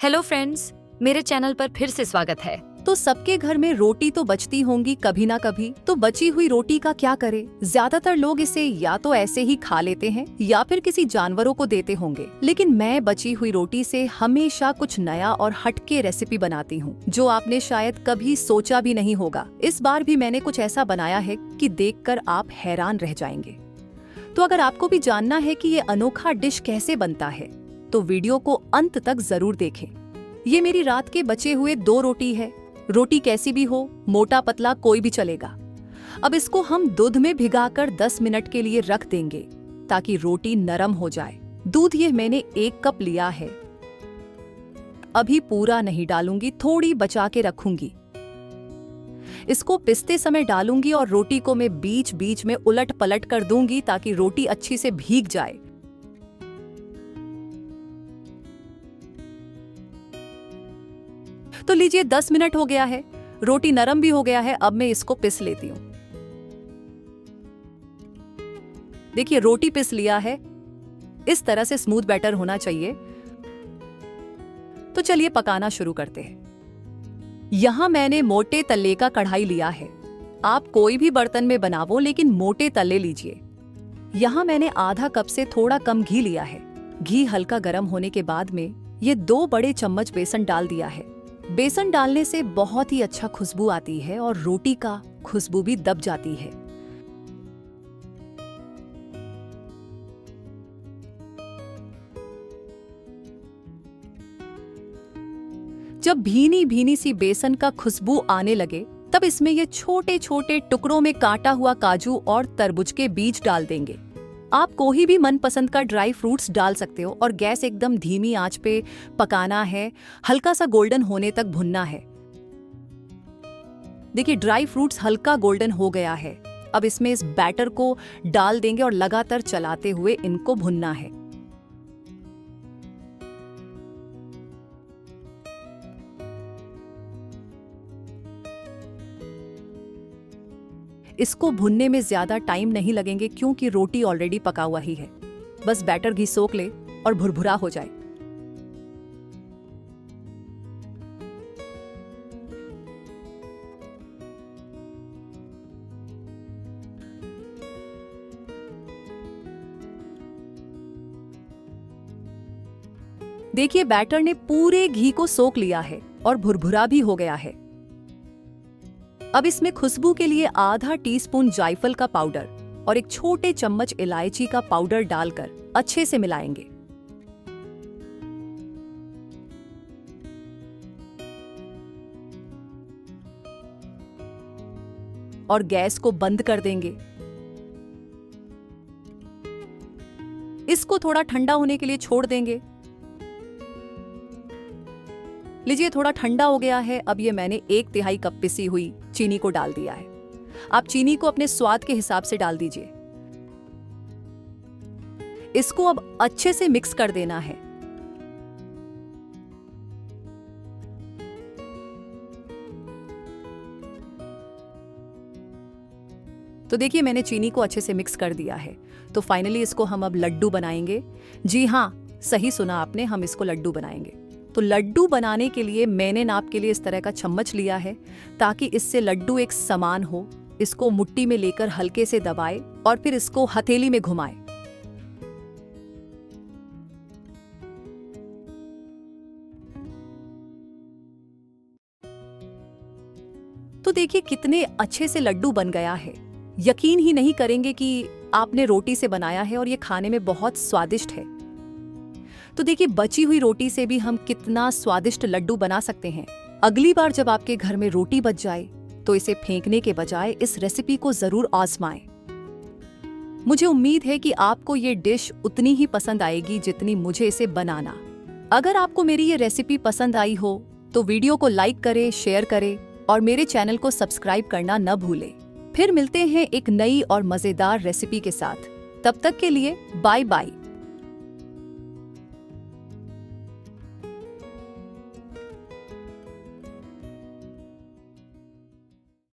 Hello friends, मेरे channel पर फिर से स्वागत है। तो सबके घर में रोटी तो बचती होंगी कभी ना कभी। तो बची हुई रोटी का क्या करें? ज्यादातर लोग इसे या तो ऐसे ही खा लेते हैं या फिर किसी जानवरों को देते होंगे। लेकिन मैं बची हुई रोटी से हमेशा कुछ नया और हटके रेसिपी बनाती हूँ, जो आपने शायद कभी सोचा भी नहीं होगा। इस बार भी मैंने कुछ ऐसा बनाया है कि देखकर आप हैरान रह जाएंगे। तो अगर आपको भी जानना है कि ये अनोखा डिश कैसे बनता है, तो वीडियो को अंत तक जरूर देखें। ये मेरी रात के बचे हुए 2 रोटी है। रोटी कैसी भी हो, मोटा पतला कोई भी चलेगा। अब इसको हम दूध में भिगाकर 10 मिनट के लिए रख देंगे ताकि रोटी नरम हो जाए। दूध ये मैंने 1 कप लिया है। अभी पूरा नहीं डालूंगी, थोड़ी बचा के रखूंगी। इसको पिसते समय डालूंगी और रोटी को मैं बीच बीच में उलट पलट कर दूंगी ताकि रोटी अच्छी से भीग जाए। तो लीजिए 10 मिनट हो गया है, रोटी नरम भी हो गया है। अब मैं इसको पिस लेती हूँ। देखिए रोटी पिस लिया है, इस तरह से स्मूथ बैटर होना चाहिए। तो चलिए पकाना शुरू करते हैं। यहां मैंने मोटे तल्ले का कढ़ाई लिया है। आप कोई भी बर्तन में बनावो, लेकिन मोटे तल्ले लीजिए। यहां मैंने आधा कप से थोड़ा कम घी लिया है। घी हल्का गर्म होने के बाद में ये 2 बड़े चम्मच बेसन डाल दिया है। बेसन डालने से बहुत ही अच्छा खुशबू आती है और रोटी का खुशबू भी दब जाती है। जब भीनी भीनी सी बेसन का खुशबू आने लगे, तब इसमें ये छोटे छोटे टुकड़ों में काटा हुआ काजू और तरबूज के बीज डाल देंगे। आप कोई भी मनपसंद का ड्राई फ्रूट्स डाल सकते हो और गैस एकदम धीमी आंच पे पकाना है। हल्का सा गोल्डन होने तक भुनना है। देखिए ड्राई फ्रूट्स हल्का गोल्डन हो गया है। अब इसमें इस बैटर को डाल देंगे और लगातार चलाते हुए इनको भुनना है। इसको भुनने में ज्यादा टाइम नहीं लगेंगे क्योंकि रोटी ऑलरेडी पका हुआ ही है। बस बैटर घी सोख ले और भुरभुरा हो जाए। देखिए बैटर ने पूरे घी को सोख लिया है और भुरभुरा भी हो गया है। अब इसमें खुशबू के लिए आधा टीस्पून जायफल का पाउडर और 1 छोटे चम्मच इलायची का पाउडर डालकर अच्छे से मिलाएंगे। और गैस को बंद कर देंगे। इसको थोड़ा ठंडा होने के लिए छोड़ देंगे। लीजिए थोड़ा ठंडा हो गया है। अब ये मैंने 1/3 कप पिसी हुई चीनी को डाल दिया है। आप चीनी को अपने स्वाद के हिसाब से डाल दीजिए। इसको अब अच्छे से मिक्स कर देना है। तो देखिए मैंने चीनी को अच्छे से मिक्स कर दिया है। तो फाइनली इसको हम अब लड्डू बनाएंगे। जी हाँ, सही सुना आपने, हम इसको लड्डू बनाएंगे। तो लड्डू बनाने के लिए मैंने नाप के लिए इस तरह का चम्मच लिया है ताकि इससे लड्डू एक समान हो। इसको मुट्ठी में लेकर हल्के से दबाए और फिर इसको हथेली में घुमाए। तो देखिए कितने अच्छे से लड्डू बन गया है। यकीन ही नहीं करेंगे कि आपने रोटी से बनाया है और ये खाने में बहुत स्वादिष्ट है। तो देखिए बची हुई रोटी से भी हम कितना स्वादिष्ट लड्डू बना सकते हैं। अगली बार जब आपके घर में रोटी बच जाए तो इसे फेंकने के बजाय इस रेसिपी को जरूर आजमाएं। मुझे उम्मीद है कि आपको ये डिश उतनी ही पसंद आएगी जितनी मुझे इसे बनाना। अगर आपको मेरी ये रेसिपी पसंद आई हो तो वीडियो को लाइक करें, शेयर करें और मेरे चैनल को सब्सक्राइब करना न भूलें। फिर मिलते हैं एक नई और मजेदार रेसिपी के साथ। तब तक के लिए बाय बाय।